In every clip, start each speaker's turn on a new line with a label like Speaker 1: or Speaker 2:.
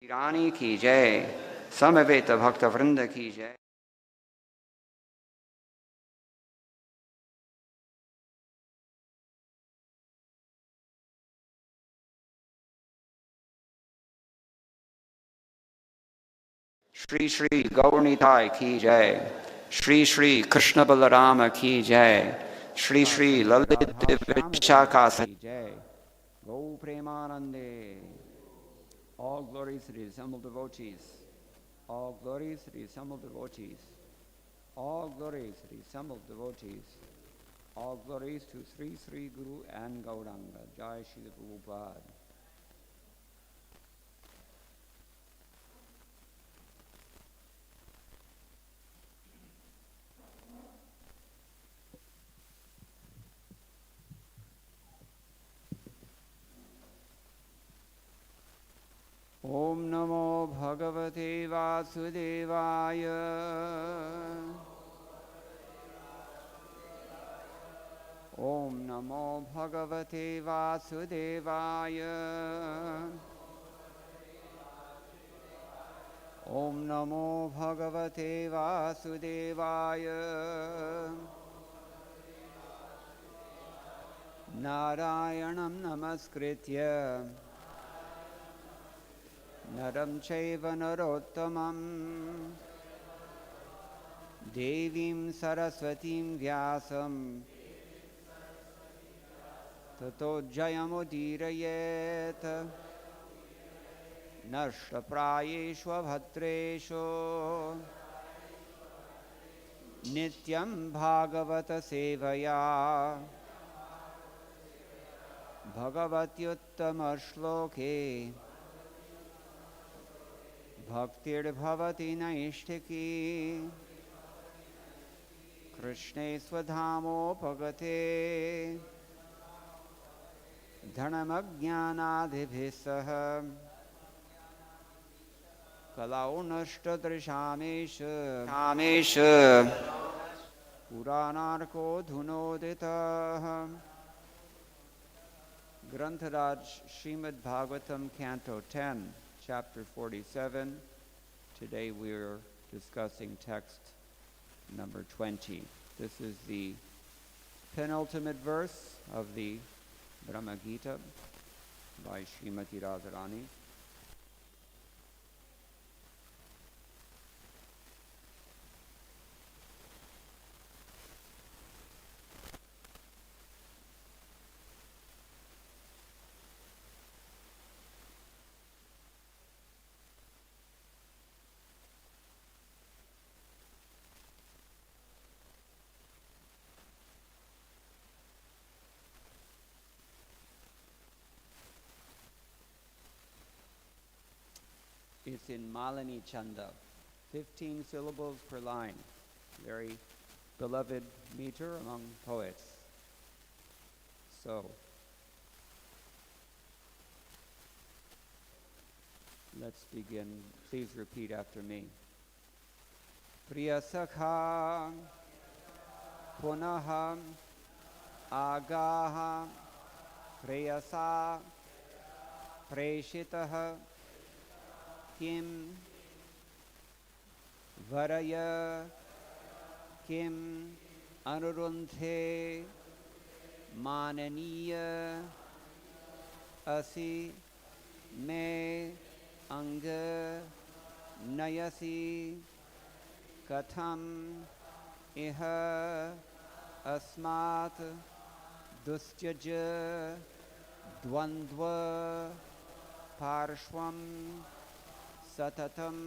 Speaker 1: रानी की जय, समवेत भक्त वृंद की जय। श्री श्री गौरनिताय की जय, श्री श्री कृष्ण बलराम की जय, श्री श्री ललित विशाखा की जय। गौ प्रेमानंदे। All glories to the assembled devotees. All glories to the assembled devotees. All glories to the assembled devotees. All glories to Sri Sri Guru and Gauranga. Jai Shri Prabhupada. Om Namo Bhagavate Vasudevaya. Om Namo Bhagavate Vasudevaya. Om Namo Bhagavate Vasudevaya. Narayanam Namaskritya Naram Chaiva Narottamam Devim Saraswatim Vyasam Tato Jayamudirayet Nashtaprayeshva Bhatresho Nityam Bhagavata Sevaya Bhagavatyuttama Shloke Bhaktir Bhavati Naishtiki Krishne Swadhamo Pagate Dhanamajnanadhibhisaha Kalaunashtadrishamesha Puranarko Dhunoditaha. Grantharaj Srimad Bhagavatam Canto 10, Chapter 47. Today we are discussing text number 20. This is the penultimate verse of the Brahma Gita by Srimati Radharani. It's in Malini Chanda, 15 syllables per line. Very beloved meter among poets. So, let's begin. Please repeat after me. Priya-sakha, punaḥ, āgāḥ, preyasā, preṣitaḥ, kim varaya, kim anurundhe, mānanīyo, asi me aṅga, nayasi, katham ihāsmān, dustyaja-dvandva-pārśvaṁ, satatam,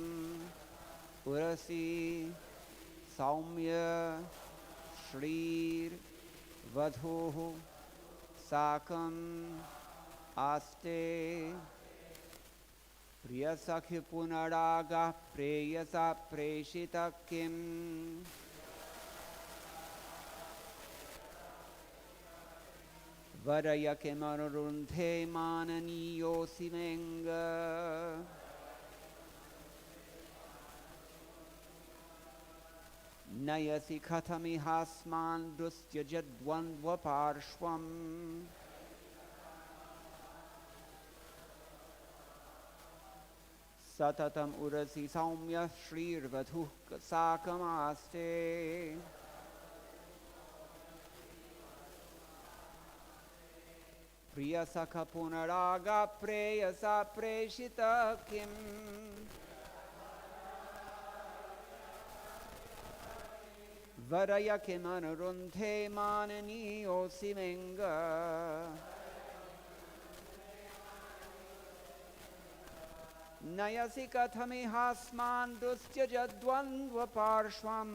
Speaker 1: urasi, saumya, śrīr, vadhūḥ, sākam, āste, priya-sakha punar āgāḥ, preyasā, preṣitaḥ kim varaya kim anurundhe mānanīyo simenga nayasi katham ihāsmān dustyaja-dvandva-pārśvaṁ satatam urasi saumya śrīr vadhūḥ sākam āste. priya-sakha punar āgāḥ preyasā preṣitaḥ kim. varaya kim anurundhe mānanīyo āngā. nayasi katham ihāsmān dustyaja-dvandva-pārśvaṁ.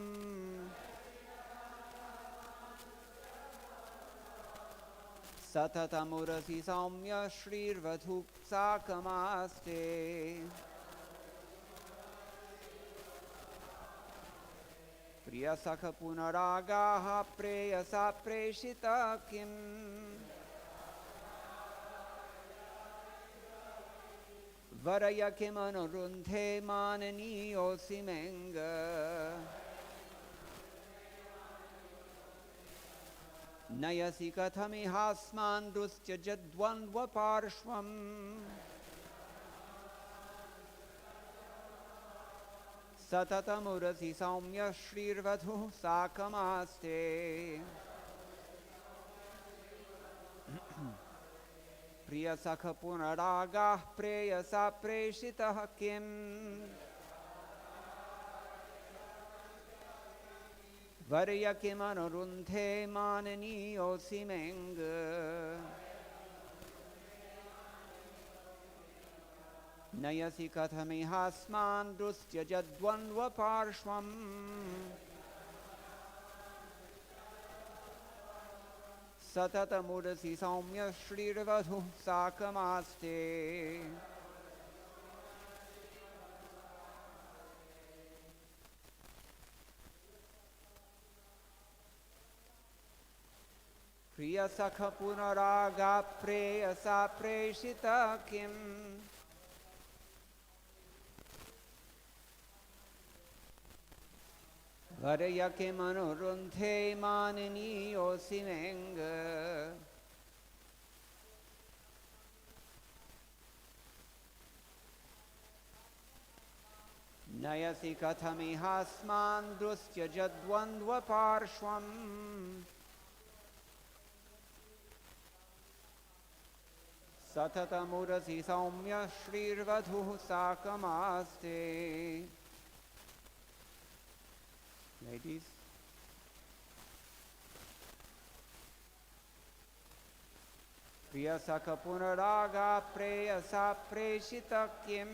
Speaker 1: satatam urasi saumya śrīr vadhūḥ sākam āste. priya-sakha punar āgāḥ preyasā preṣitaḥ kim. varaya kim anurundhe mānanīyo āngā. nayasi katham ihāsmān dustyaja-dvandva-pārśvaṁ. satatam urasi saumya śrīr vadhūḥ sākam aste. priya-sakha punar āgāḥ preyasā preṣitaḥ kim. varaya kim anurundhe mānanīyo āngā. nayasi katham ihāsmān dustyaja-dvandva-pārśvaṁ. satatam urasi saumya śrīr vadhūḥ sākam aste. priya-sakha punar āgāḥ preyasā preṣitaḥ kim. varaya kim anurundhe mānanīyo āngā. nayasi katham ihāsmān dustyaja-dvandva-pārśvaṁ. satatam urasi saumya śrīr vadhūḥ sākam aste. Ladies, priya-sakha punar āgāḥ preyasā preṣitaḥ kim.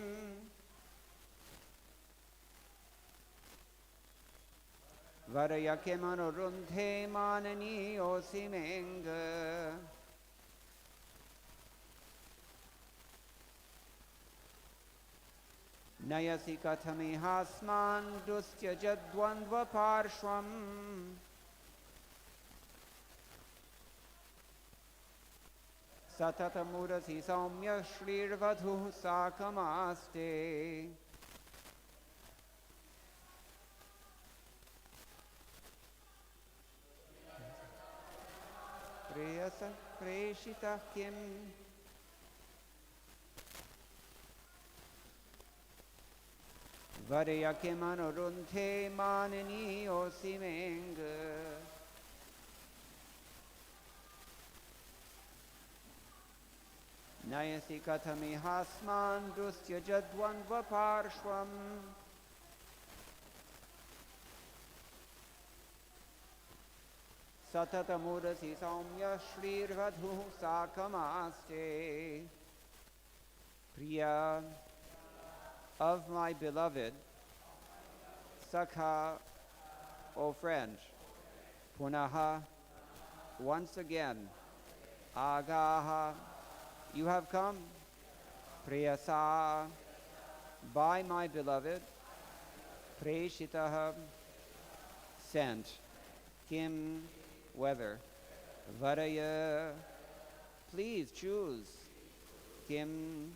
Speaker 1: varaya kim anurundhe mānanīyo āngā. nayasi katham ihāsmān dustyaja-dvandva-pārśvaṁ. satatam urasi saumya śrīr vadhūḥ sākam aste. preṣitaḥ kim. varaya kim anurundhe mānanīyo āngā. nayasi katham ihāsmān dustyaja-dvandva-pārśvaṁ. satatam urasi saumya śrīr vadhūḥ sākam aste. Priya of my beloved, Sakha, O friend, punaḥ, once again, āgāḥ, you have come, preyasā, by my beloved, preṣitaḥ, sent, kim, whether, varaya, please choose, kim,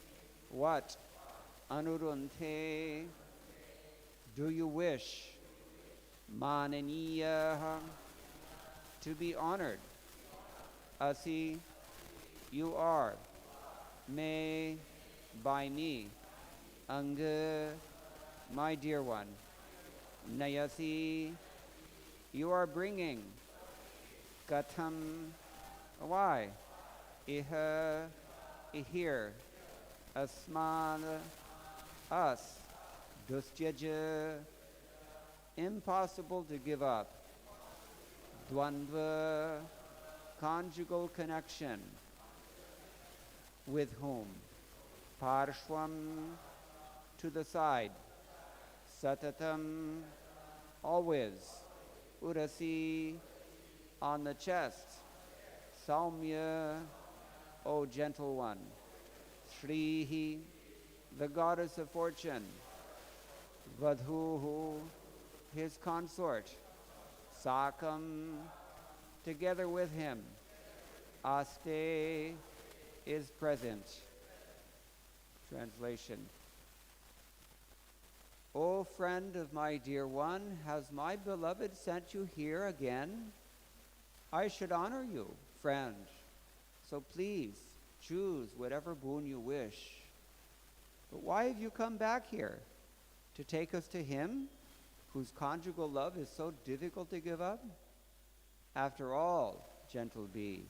Speaker 1: what, anurundhe, do you wish, mānanīyaḥ, to be honored, asi, you are, me, by me, Aṅga, my dear one. Nayasi, you are bringing. Katham, why? Here. Asmān, us. Dustyaja, impossible to give up. Dvandva, conjugal connection. With whom? Pārśvam, to the side. Satatam, always. Urasi, on the chest. Saumya, O gentle one. śrīḥ, the goddess of fortune. Vadhūḥ, his consort. Sākam, together with him. Āste, is present. Translation. O friend of my dear one, has my beloved sent you here again? I should honor you, friend. So please, choose whatever boon you wish. But why have you come back here? To take us to him, whose conjugal love is so difficult to give up? After all, gentle bee,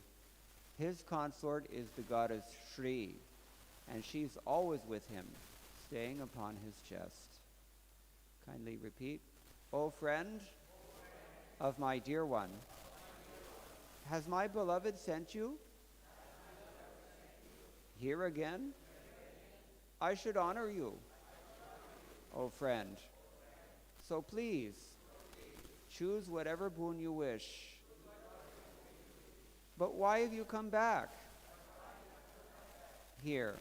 Speaker 1: his consort is the goddess śrīr, and she's always with him, staying upon his chest. Kindly repeat. O friend of my dear one, has my beloved sent you here again? I should honor you, O friend. So please, choose whatever boon you wish. But why have you come back here?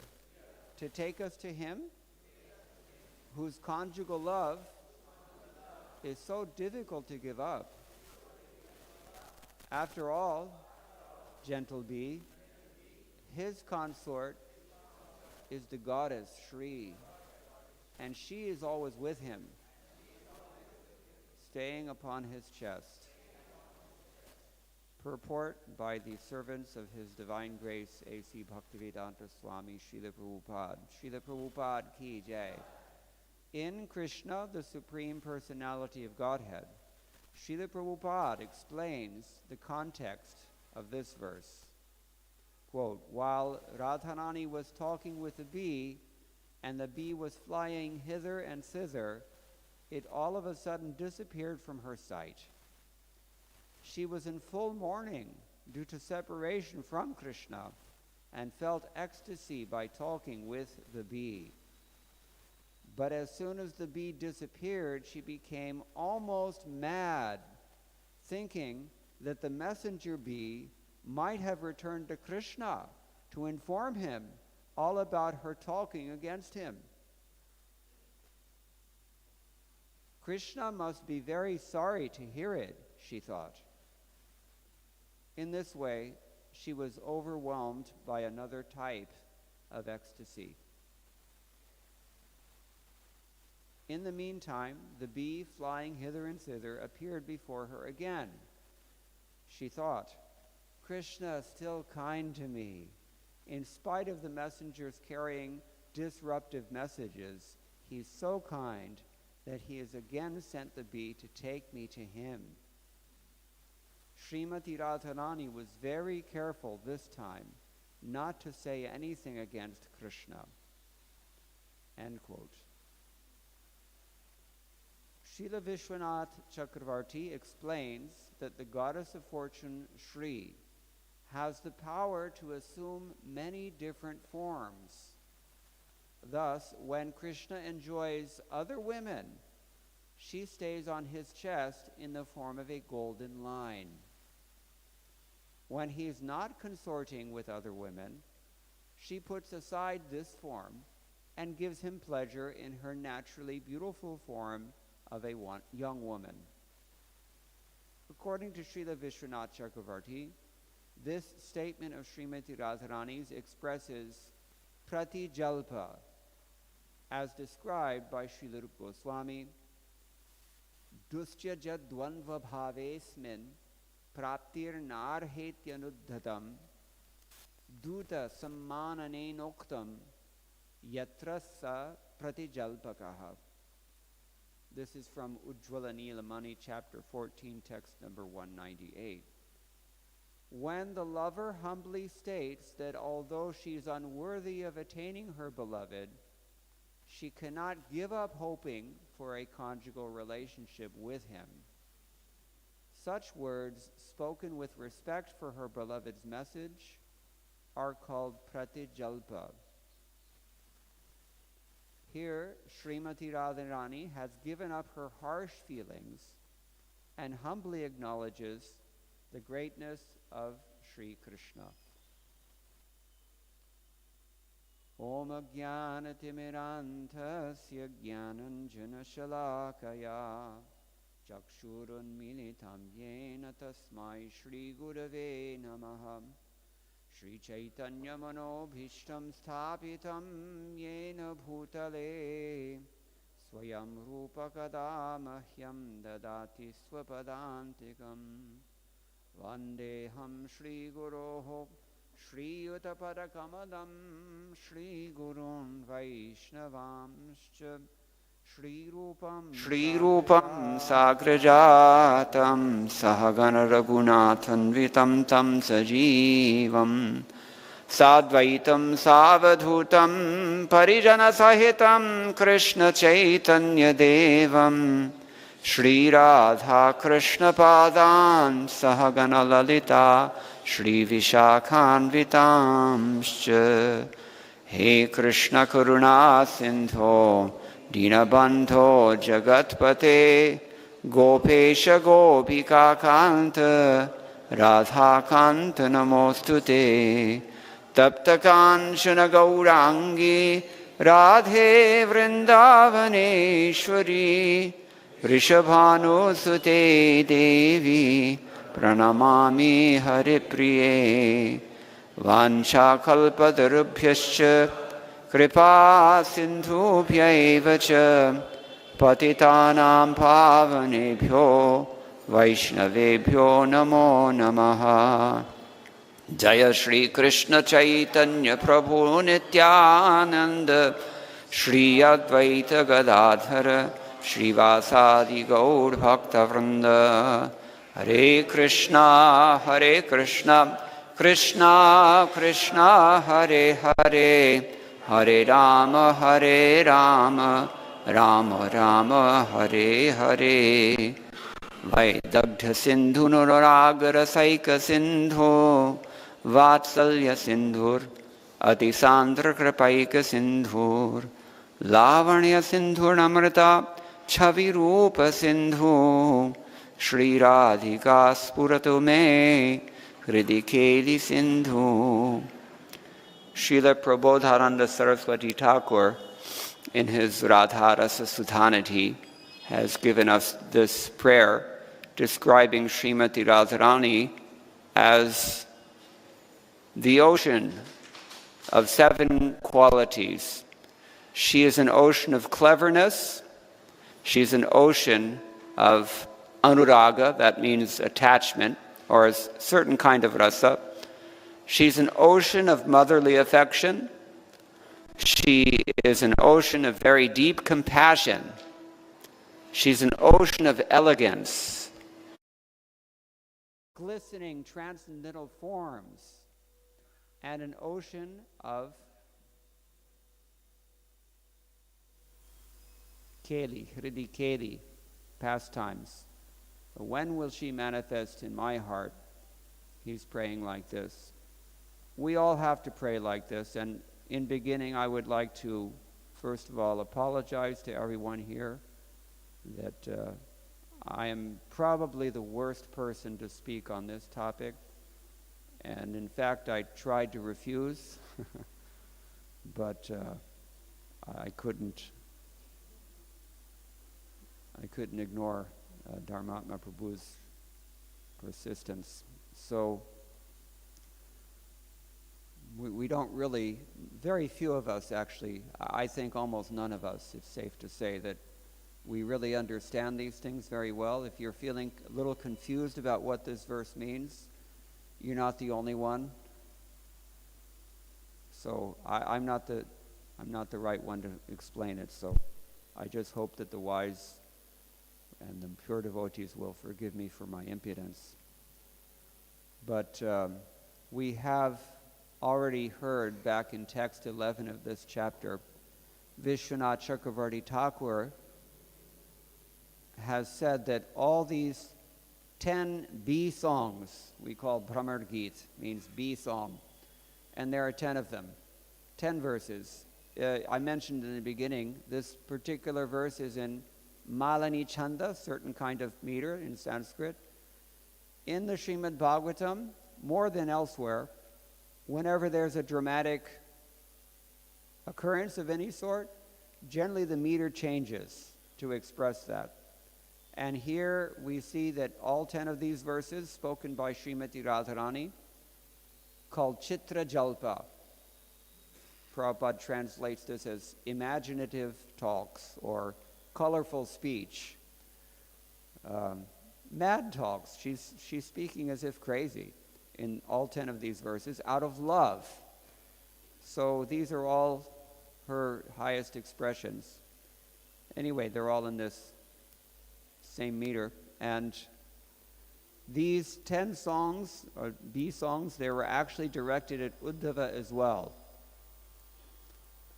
Speaker 1: To take us to him, whose conjugal love is so difficult to give up. After all, gentle bee, his consort is the goddess śrīr, and she is always with him, staying upon his chest. Purport by the servants of His Divine Grace, A.C. Bhaktivedanta Swami Srila Prabhupada. Srila Prabhupada ki jai. In Krishna, the Supreme Personality of Godhead, Srila Prabhupada explains the context of this verse. Quote, while Radharani was talking with the bee, and the bee was flying hither and thither, it all of a sudden disappeared from her sight. She was in full mourning due to separation from Krishna and felt ecstasy by talking with the bee. But as soon as the bee disappeared, she became almost mad, thinking that the messenger bee might have returned to Krishna to inform him all about her talking against him. Krishna must be very sorry to hear it, she thought. In this way, she was overwhelmed by another type of ecstasy. In the meantime, the bee flying hither and thither appeared before her again. She thought, Krishna is still kind to me. In spite of the messengers carrying disruptive messages, he's so kind that he has again sent the bee to take me to him. Srimati Radharani was very careful this time not to say anything against Krishna. End quote. Srila Vishwanath Chakravarti explains that the goddess of fortune, śrīr, has the power to assume many different forms. Thus, when Krishna enjoys other women, she stays on his chest in the form of a golden line. When he is not consorting with other women, she puts aside this form and gives him pleasure in her naturally beautiful form of a young woman. According to Srila Vishwanath Chakravarti, this statement of Srimati Radharani's expresses pratijalpa, as described by Srila Rupa Goswami, dustyaja-dvandva-pārśvaṁ praptir narhetyanudhatam duta sammananenoktam yatra sa pratijalpakaha. This is from Ujjvala Nilamani, chapter 14, text number 198. When the lover humbly states that although she is unworthy of attaining her beloved, she cannot give up hoping for a conjugal relationship with him, such words, spoken with respect for her beloved's message, are called pratijalpa. Here, Srimati Radharani has given up her harsh feelings and humbly acknowledges the greatness of Sri Krishna. Om Ajnanatimirandhasya Jnananjana Shalakaya Chakshurunmilitam Yena Tasmai Shri Gurave Namaha Shri Chaitanya Manobhishtam Sthapitam Yena Bhutale Swayam Rupa Kada Mahyam Dadati Swapadantikam Vandeham Shri Guroho Shri Uttapadakamadam Shri Gurun Vaishnavamscha Shri Rupam Sagrajatam Sahagana Raghunathan Vitam Tam Sajivam Sadvaitam Savadhutam Parijana Sahitam Krishna Chaitanya Devam Shri Radha Krishna Padan Sahagana Lalita Shri Vishakhan Vitamscha He Krishna Karuna Sindho Dinabandho Jagatpate Gopesha Gopika Kanta Radha Kanta Namostute Tapta Kanchana Gaurangi Radhe Vrindavaneshwari Rishabhanusute Devi Pranamami Haripriye Vanchakalpatarubhyascha Kripa Sindhubhya cha Patitanam Pavanebhyo Vaishnavebhyo Namo Namaha Jaya Shri Krishna Chaitanya Prabhu Nityananda Shri Advaita Gadadhara Shri Vasadi Gaur Bhakta Vrinda Hare Krishna Krishna Krishna Hare Hare Hare Rama Rama Rama Hare Hare Vaidabdha Sindhu Nuragara Saika Sindhu Vatsalya Sindhur Atisandra Kripaika Sindhur Lavanya Sindhur Namrata Chavi Rupa Sindhu Shri Radhika Spuratu Me Hridikeli Sindhu. Srila Prabodhananda Saraswati Thakur, in his Radharasa Sudhanidhi, has given us this prayer describing Srimati Radharani as the ocean of 7 qualities. She is an ocean of cleverness. She's an ocean of anuraga, that means attachment, or a certain kind of rasa. She's an ocean of motherly affection. She is an ocean of very deep compassion. She's an ocean of elegance. Glistening transcendental forms. And an ocean of keli, hridi keli, pastimes. When will she manifest in my heart? He's praying like this. We all have to pray like this, and in beginning I would like to first of all apologize to everyone here that I am probably the worst person to speak on this topic, and in fact I tried to refuse but I couldn't ignore Dharmatma Prabhu's persistence. So we don't really, very few of us actually, I think almost none of us, it's safe to say, that we really understand these things very well. If you're feeling a little confused about what this verse means, you're not the only one. So I'm not the I'm not the right one to explain it, so I just hope that the wise and the pure devotees will forgive me for my impudence. But we have already heard back in text 11 of this chapter, Vishwanath Chakravarti Thakur has said that all these 10 B songs, we call Brahmar Geet, means B song, and there are 10 of them, 10 verses. I mentioned in the beginning, this particular verse is in Malani Chanda, certain kind of meter in Sanskrit. In the Srimad Bhagavatam, more than elsewhere, whenever there's a dramatic occurrence of any sort, generally the meter changes to express that. And here we see that all 10 of these verses, spoken by Srimati Radharani, called Chitra Jalpa. Prabhupada translates this as imaginative talks or colorful speech. Mad talks. She's speaking as if crazy in all 10 of these verses out of love. So these are all her highest expressions. Anyway, they're all in this same meter. And these 10 songs, or B songs, they were actually directed at Uddhava as well.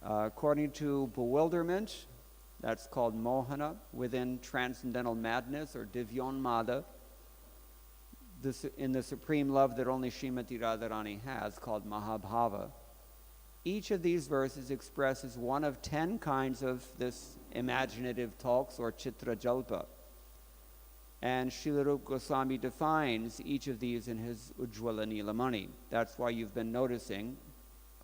Speaker 1: According to bewilderment, that's called Mohana, within transcendental madness or Divyonmada, in the supreme love that only Srimati Radharani has, called Mahabhava. Each of these verses expresses one of 10 kinds of this imaginative talks or Chitra Jalpa. And Srila Rupa Goswami defines each of these in his Ujjvala Nilamani. That's why you've been noticing,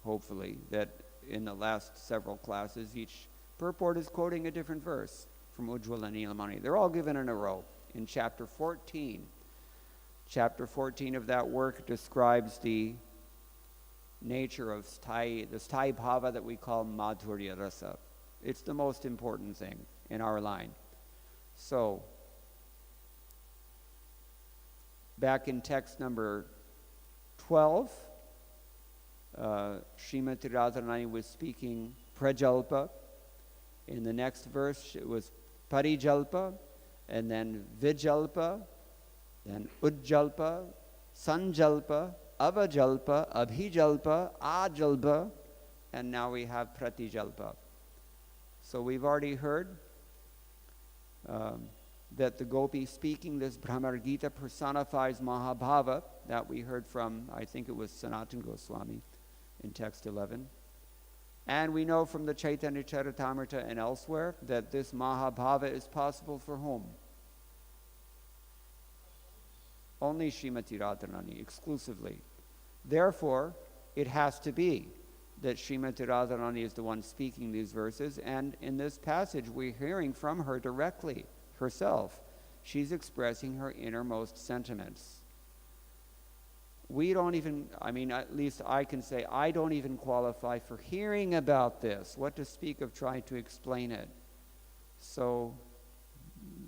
Speaker 1: hopefully, that in the last several classes, each purport is quoting a different verse from Ujjvala Nilamani. They're all given in a row in chapter 14. Chapter 14 of that work describes the nature of the sthāyi bhava that we call madhurya rasa. It's the most important thing in our line. So, back in text number 12, Srimati Radharani was speaking prajalpa. In the next verse, it was parijalpa, and then vijalpa, then ujjalpa, sanjalpa, avajalpa, abhijalpa, ajalpa, and now we have pratijalpa. So we've already heard that the gopi speaking this Brahmar Gita personifies Mahabhava, that we heard from, I think it was Sanatana Goswami in text 11. And we know from the Chaitanya Charitamrita and elsewhere that this Mahabhava is possible for whom? Only Srimati Radharani, exclusively. Therefore, it has to be that Srimati Radharani is the one speaking these verses, and in this passage we're hearing from her directly, herself. She's expressing her innermost sentiments. We don't even, at least I can say, I don't even qualify for hearing about this. What to speak of trying to explain it. So,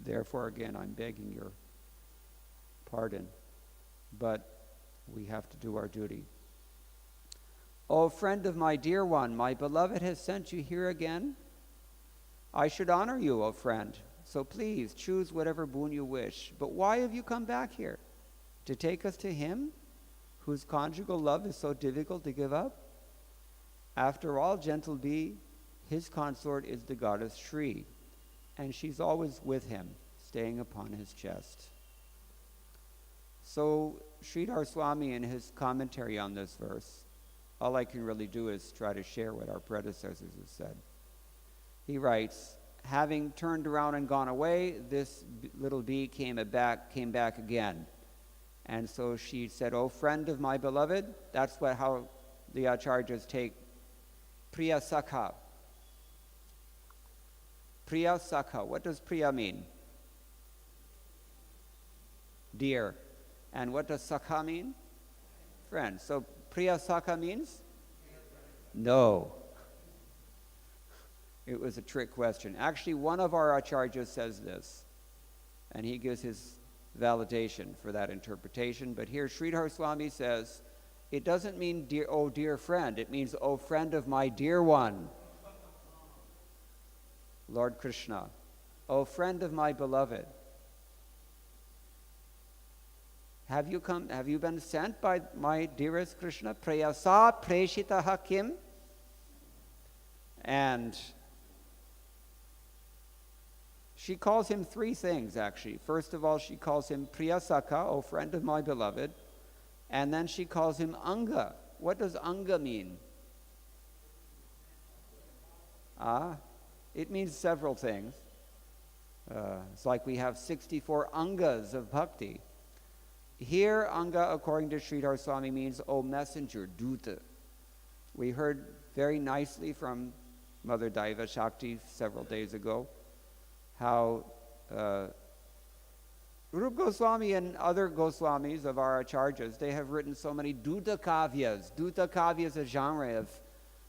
Speaker 1: therefore, again, I'm begging your pardon. But we have to do our duty. O friend of my dear one, my beloved has sent you here again. I should honor you, O friend. So please, choose whatever boon you wish. But why have you come back here? To take us to him, whose conjugal love is so difficult to give up? After all, gentle bee, his consort is the goddess Śrīr, and she's always with him, staying upon his chest. So, Sridhar Swami, in his commentary on this verse, all I can really do is try to share what our predecessors have said. He writes, having turned around and gone away, this little bee came back again. And so she said, "O friend of my beloved," that's how the acharyas take priya-sakha. Priya-sakha. What does priya mean? Dear. And what does sakha mean? Friend. So priya-sakha means? No. It was a trick question. Actually, one of our acharyas says this, and he gives his validation for that interpretation. But here Sridhar Swami says, it doesn't mean dear, oh dear friend, it means, oh friend of my dear one. Lord Krishna, O friend of my beloved, have you been sent by my dearest Krishna? Preyasā preṣitaḥ kim? And she calls him three things, actually. First of all, she calls him priya-sakha, O friend of my beloved. And then she calls him aṅga. What does aṅga mean? It means several things. It's like we have 64 angas of bhakti. Here, aṅga, according to Sridhar Swami, means, O messenger, Dutta. We heard very nicely from Mother Daiva Shakti several days ago how Rup Goswami and other Goswamis of our acharyas, they have written so many Dutta kavyas. Dutta kavya is a genre of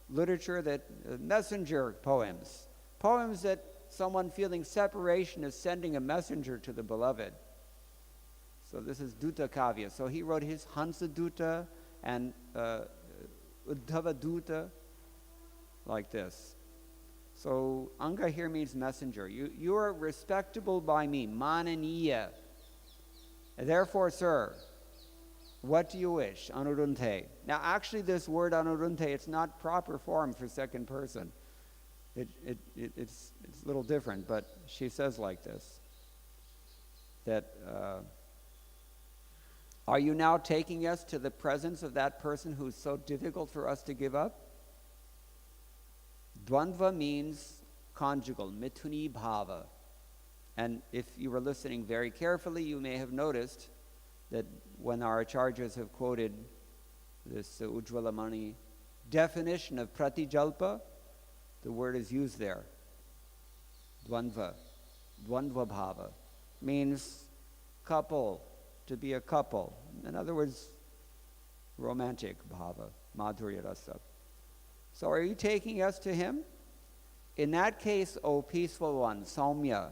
Speaker 1: literature that messenger poems. Poems that someone feeling separation is sending a messenger to the beloved. So this is Dutta kavya. So he wrote his Hansa Dutta and Uddhava Dutta like this. So aṅga here means messenger. You are respectable by me, mānanīyaḥ. Therefore, sir, what do you wish? Anurundhe. Now actually this word anurundhe, it's not proper form for second person. It's a little different, but she says like this, that are you now taking us to the presence of that person who's so difficult for us to give up? Dvandva means conjugal, mithuni bhava. And if you were listening very carefully, you may have noticed that when our acharyas have quoted this Ujjvalamani definition of pratijalpa, the word is used there. Dvandva, dvandva bhava, means couple, to be a couple. In other words, romantic bhava, madhurya rasa. So are you taking us to him? In that case, O peaceful one, saumya,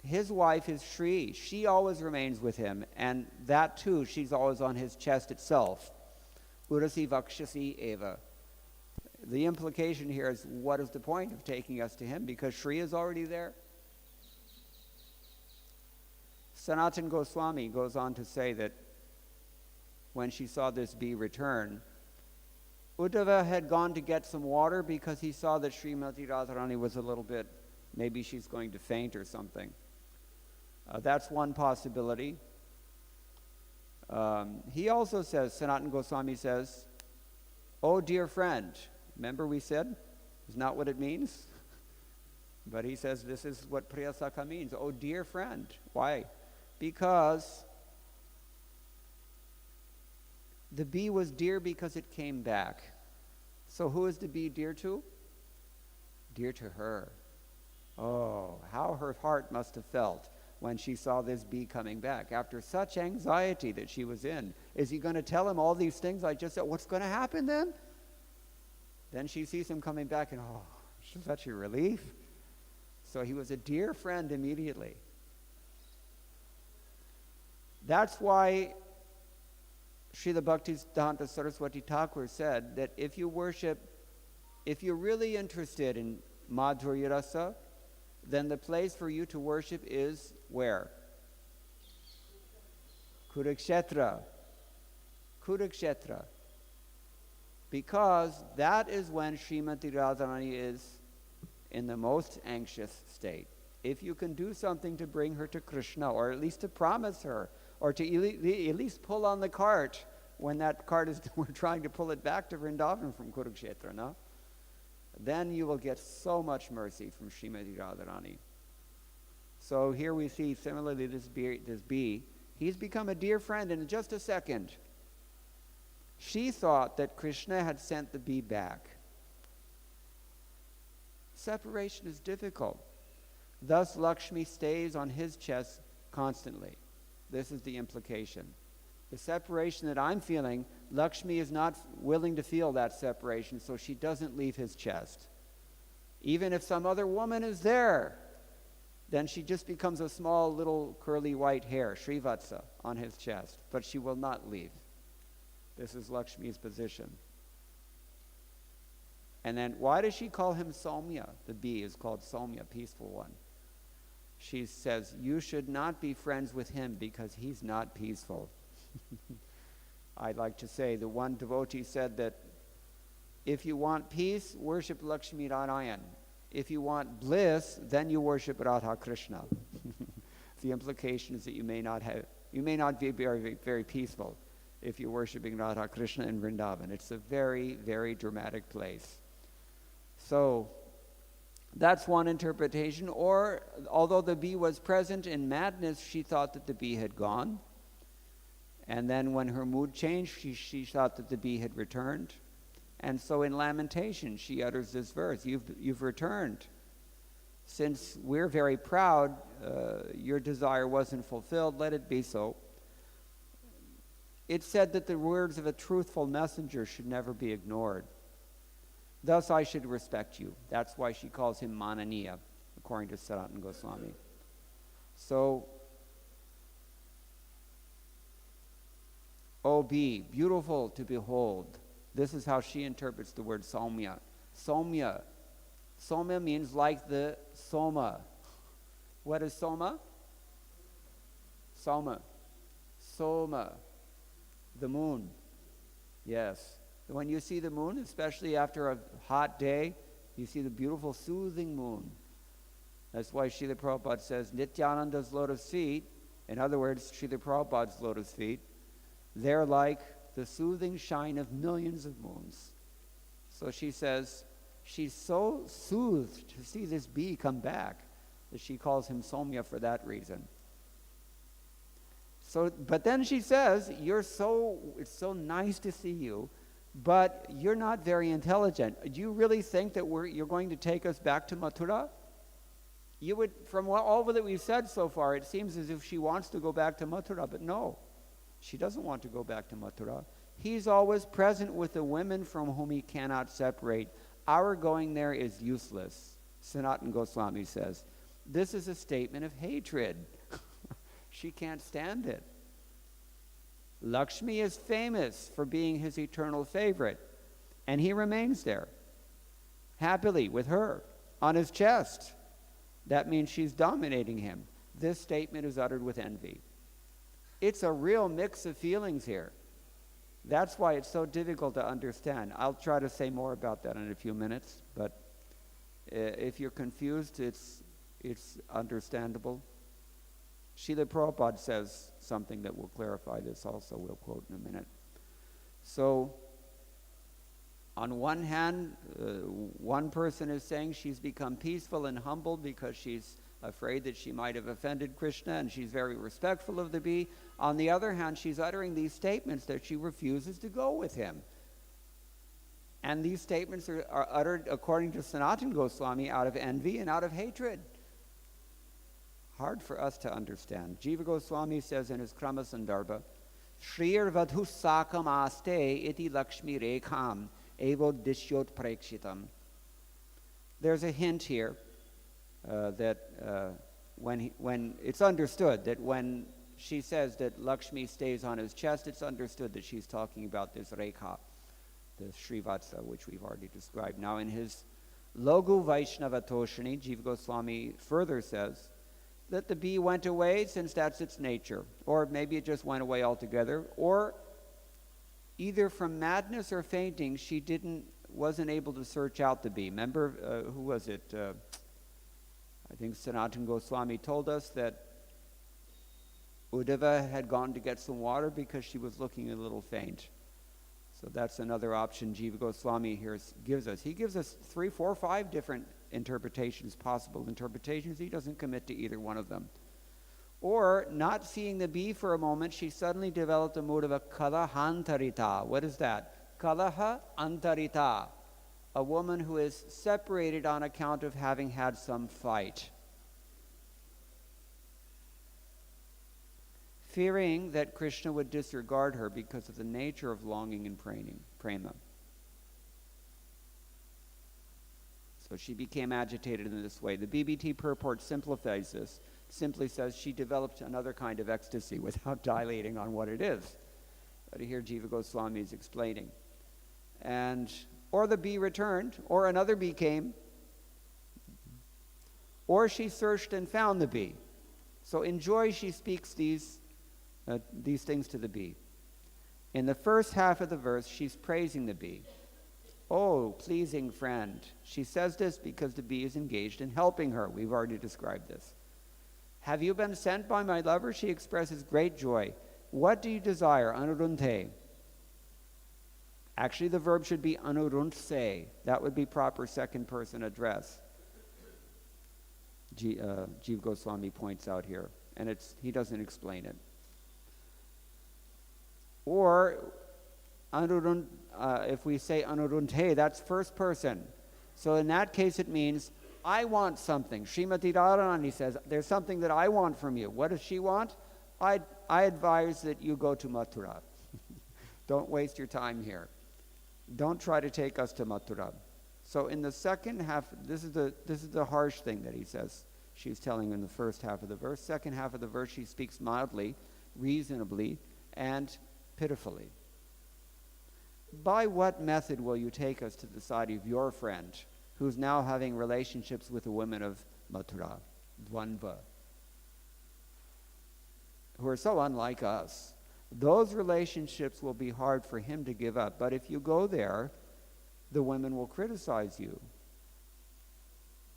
Speaker 1: his wife is śrīr. She always remains with him, and that too, she's always on his chest itself. Urasi vakshasi eva. The implication here is, what is the point of taking us to him? Because śrīr is already there. Sanatana Goswami goes on to say that when she saw this bee return, Uddhava had gone to get some water because he saw that Srimati Radharani was a little bit, maybe she's going to faint or something. That's one possibility. He also says, Sanatana Goswami says, oh dear friend, remember we said, is not what it means? But he says this is what priya-sakha means, oh dear friend. Why? Because the bee was dear because it came back. So who is the bee dear to? Dear to her. Oh, how her heart must have felt when she saw this bee coming back after such anxiety that she was in. Is he going to tell him all these things I just said? What's going to happen then? Then she sees him coming back and oh, such a relief. So he was a dear friend immediately. That's why Srila Bhaktisiddhanta Saraswati Thakur said that if you're really interested in madhurya rasa, then the place for you to worship is where? Kurukshetra. Kurukshetra. Because that is when Srimati Radharani is in the most anxious state. If you can do something to bring her to Krishna, or at least to promise her, or to at least pull on the cart when that cart is, we're trying to pull it back to Vrindavan from Kurukshetra, no? Then you will get so much mercy from Srimati Radharani. So here we see similarly this bee, he's become a dear friend in just a second. She thought that Krishna had sent the bee back. Separation is difficult. Thus Lakshmi stays on his chest constantly. This is the implication. The separation that I'm feeling, Lakshmi is not willing to feel that separation, so she doesn't leave his chest. Even if some other woman is there, then she just becomes a small little curly white hair, Srivatsa, on his chest, but she will not leave. This is Lakshmi's position. And then why does she call him saumya? The bee is called saumya, peaceful one. She says, you should not be friends with him because he's not peaceful. I'd like to say, the one devotee said that if you want peace, worship Lakshmi Narayan. If you want bliss, then you worship Radha Krishna. The implication is that you may not be very, very peaceful if you're worshiping Radha Krishna in Vrindavan. It's a very, very dramatic place. So that's one interpretation. Or, although the bee was present in madness, she thought that the bee had gone. And then when her mood changed, she thought that the bee had returned. And so in lamentation, she utters this verse, you've returned. Since we're very proud, your desire wasn't fulfilled, let it be so. It's said that the words of a truthful messenger should never be ignored. Thus I should respect you. That's why she calls him Mānanīyaḥ, according to Sanatana Goswami. So, O bee, beautiful to behold. This is how she interprets the word saumya. Saumya. Saumya means like the soma. What is soma? Soma. Soma. The moon. Yes. When you see the moon, especially after a hot day, you see the beautiful soothing moon. That's why Srila Prabhupada says Nityananda's lotus feet, in other words, Srila Prabhupada's lotus feet, they're like the soothing shine of millions of moons. So she says she's so soothed to see this bee come back that she calls him saumya for that reason. So, but then she says, it's so nice to see you, but you're not very intelligent. Do you really think that you're going to take us back to Mathura? You would, from all that we've said so far, it seems as if she wants to go back to Mathura, but no. She doesn't want to go back to Mathura. He's always present with the women from whom he cannot separate. Our going there is useless, Sanatana Goswami says. This is a statement of hatred. She can't stand it. Lakshmi is famous for being his eternal favorite, and he remains there, happily with her, on his chest. That means she's dominating him. This statement is uttered with envy. It's a real mix of feelings here. That's why it's so difficult to understand. I'll try to say more about that in a few minutes, but if you're confused, it's understandable. Srila Prabhupada says something that will clarify this also, we'll quote in a minute. So, on one hand, one person is saying she's become peaceful and humble because she's afraid that she might have offended Krishna, and she's very respectful of the bee. On the other hand, she's uttering these statements that she refuses to go with him. And these statements are uttered, according to Sanatana Goswami, out of envy and out of hatred. Hard for us to understand. Jiva Goswami says in his Krama Sandarbha, śrīr vadhūḥ sākam āste iti lakshmi rekham evo dishyot preṣitaḥ. There's a hint here that when it's understood that when she says that Lakshmi stays on his chest, it's understood that she's talking about this rekha, the Srivatsa, which we've already described. Now in his Logu Vaishnava Toshini, Jiva Goswami further says that the bee went away since that's its nature, or maybe it just went away altogether, or either from madness or fainting, she wasn't able to search out the bee. Remember, who was it? I think Sanatana Goswami told us that Uddhava had gone to get some water because she was looking a little faint. So that's another option Jiva Goswami here gives us. He gives us 3, 4, 5 different interpretations, possible interpretations. He doesn't commit to either one of them. Or, not seeing the bee for a moment, she suddenly developed a mood of a kalahantarita. What is that? Kalaha antarita. A woman who is separated on account of having had some fight. Fearing that Krishna would disregard her because of the nature of longing and prema. So she became agitated in this way. The BBT purport simplifies this. Simply says she developed another kind of ecstasy without dilating on what it is. But here Jiva Goswami is explaining. And or the bee returned, or another bee came, or she searched and found the bee. So in joy she speaks these things to the bee. In the first half of the verse, she's praising the bee. Oh, pleasing friend. She says this because the bee is engaged in helping her. We've already described this. Have you been sent by my lover? She expresses great joy. What do you desire? Anurundhe. Actually, the verb should be anurundhe. That would be proper second person address. Jiva Goswami points out here, and he doesn't explain it. Or if we say anurundhe, that's first person. So in that case, it means I want something. Srimati Radharani says, there's something that I want from you. What does she want? I advise that you go to Mathura. Don't waste your time here. Don't try to take us to Mathura. So in the second half, this is the harsh thing that he says. She's telling in the first half of the verse. Second half of the verse, she speaks mildly, reasonably, and pitifully. By what method will you take us to the side of your friend, who's now having relationships with the women of Mathura, Dvandva, who are so unlike us? Those relationships will be hard for him to give up. But if you go there, the women will criticize you.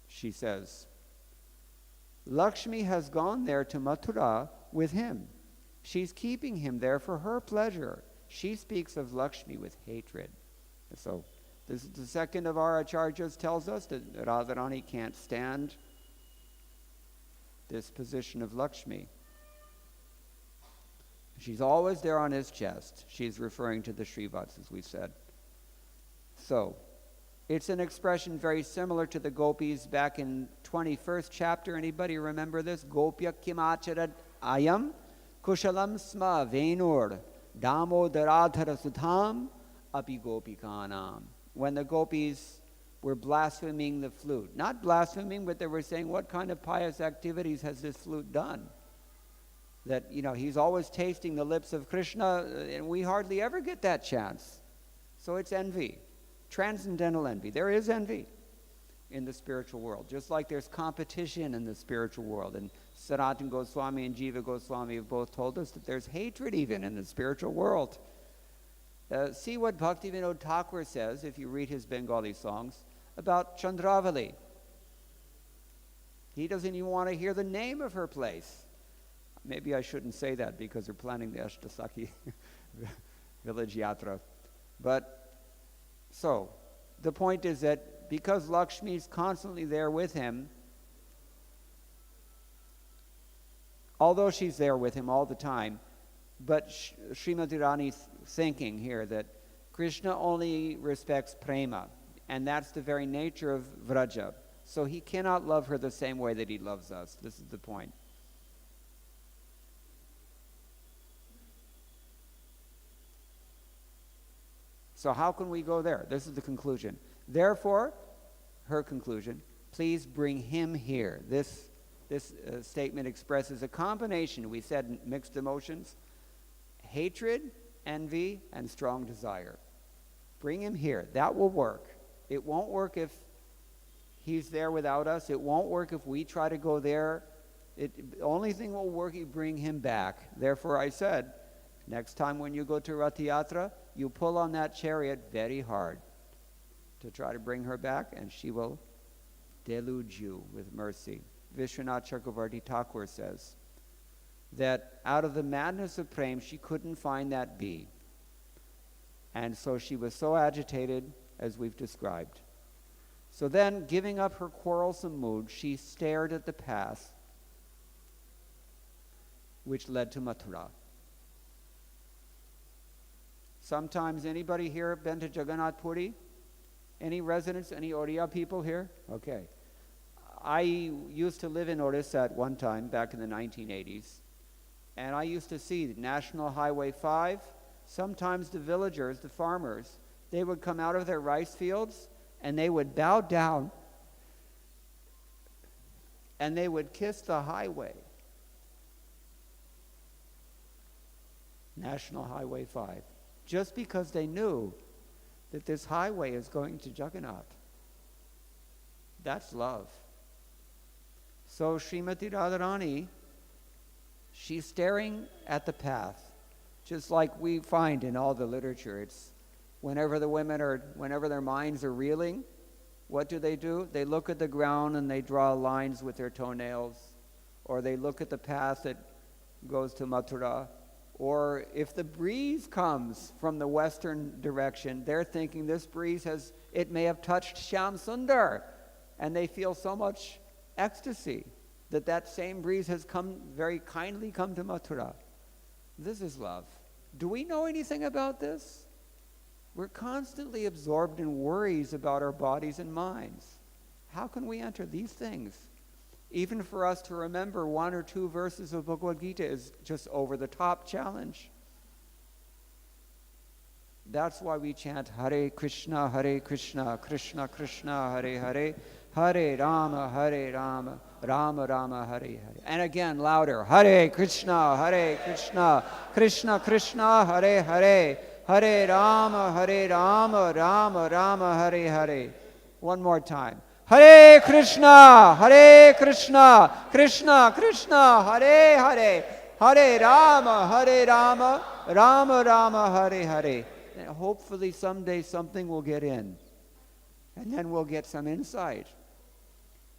Speaker 1: She says, Lakshmi has gone there to Mathura with him. She's keeping him there for her pleasure. She speaks of Lakshmi with hatred. So this is the second of our acharyas tells us that Radharani can't stand this position of Lakshmi. She's always there on his chest. She's referring to the Shrivats, as we said. So it's an expression very similar to the gopis back in 21st chapter. Anybody remember this? Gopya kimacharad ayam kushalam sma venur damodaradhara sudham api gopikanam. When the gopis were blaspheming the flute. Not blaspheming, but they were saying, what kind of pious activities has this flute done? That, he's always tasting the lips of Krishna, and we hardly ever get that chance. So it's envy. Transcendental envy. There is envy in the spiritual world, just like there's competition in the spiritual world. And Sanatana Goswami and Jiva Goswami have both told us that there's hatred even in the spiritual world. See what Bhaktivinoda Thakur says, if you read his Bengali songs, about Chandravali. He doesn't even want to hear the name of her place. Maybe I shouldn't say that because they're planning the Ashtasakhi village yatra. But, so, the point is that because Lakshmi is constantly there with him, although she's there with him all the time, but Srimati Rani's thinking here that Krishna only respects prema, and that's the very nature of Vraja. So he cannot love her the same way that he loves us. This is the point. So how can we go there? This is the conclusion. Therefore, her conclusion, please bring him here. This statement expresses a combination, we said, mixed emotions, hatred, envy, and strong desire. Bring him here. That will work. It won't work if he's there without us. It won't work if we try to go there. The only thing will work, you bring him back. Therefore, I said, next time when you go to Rath Yatra, you pull on that chariot very hard to try to bring her back, and she will deluge you with mercy. Vishwanath Chakravarti Thakur says that out of the madness of prem, she couldn't find that bee. And so she was so agitated, as we've described. So then, giving up her quarrelsome mood, she stared at the path which led to Mathura. Sometimes, anybody here been to Jagannath Puri? Any residents, any Oriya people here? Okay. I used to live in Orissa at one time, back in the 1980s, and I used to see National Highway 5. Sometimes the villagers, the farmers, they would come out of their rice fields, and they would bow down, and they would kiss the highway. National Highway 5. Just because they knew that this highway is going to Jagannath. That's love. So Srimati Radharani, she's staring at the path, just like we find in all the literature. It's whenever their minds are reeling, what do? They look at the ground and they draw lines with their toenails, or they look at the path that goes to Mathura, or if the breeze comes from the western direction, they're thinking this breeze may have touched Shyam Sundar, and they feel so much ecstasy that same breeze has very kindly come to Mathura. This is love. Do we know anything about this? We're constantly absorbed in worries about our bodies and minds. How can we enter these things? Even for us to remember 1 or 2 verses of Bhagavad Gita is just over the top challenge. That's why we chant Hare Krishna, Krishna Krishna, Hare Hare, Hare Rama, Rama Rama, Hare Hare. And again, louder. Hare Krishna, Krishna Krishna, Hare Hare, Hare Rama, Rama Rama, Hare Hare. One more time. Hare Krishna, Krishna Krishna, Hare Hare, Hare Rama, Rama Rama, Hare Hare. And hopefully someday something will get in. And then we'll get some insight.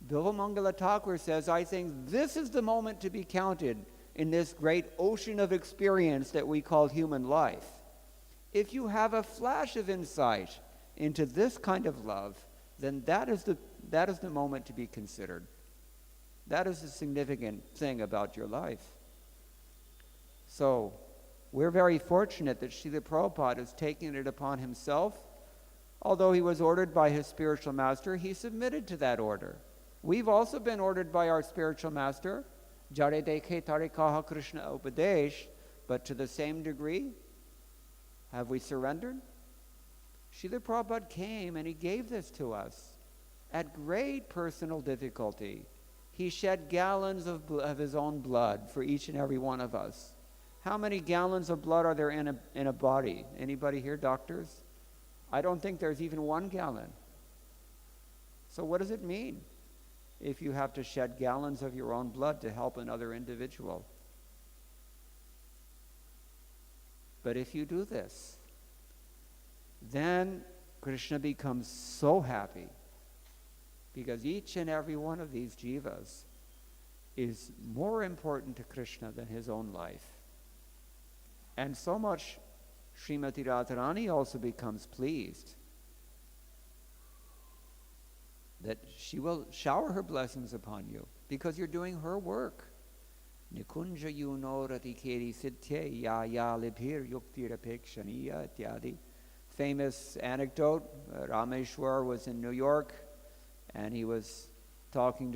Speaker 1: Bilvamangala Thakur says, I think this is the moment to be counted in this great ocean of experience that we call human life. If you have a flash of insight into this kind of love, then that is the moment to be considered. That is the significant thing about your life. So, we're very fortunate that Srila Prabhupada is taking it upon himself. Although he was ordered by his spiritual master, he submitted to that order. We've also been ordered by our spiritual master, Jare dekhe tare kaha Krishna upadesh, but to the same degree, have we surrendered? Srila Prabhupada came and he gave this to us at great personal difficulty. He shed gallons of his own blood for each and every one of us. How many gallons of blood are there in a body? Anybody here, doctors? I don't think there's even 1 gallon. So what does it mean if you have to shed gallons of your own blood to help another individual? But if you do this, then Krishna becomes so happy, because each and every one of these jivas is more important to Krishna than his own life. And so much Srimati Radharani also becomes pleased that she will shower her blessings upon you because you're doing her work. Nikunja yuno ratikeri siddhye ya ya libhir yuktirapekshaniya ityadi. Famous anecdote, Rameshwar was in New York and he was talking to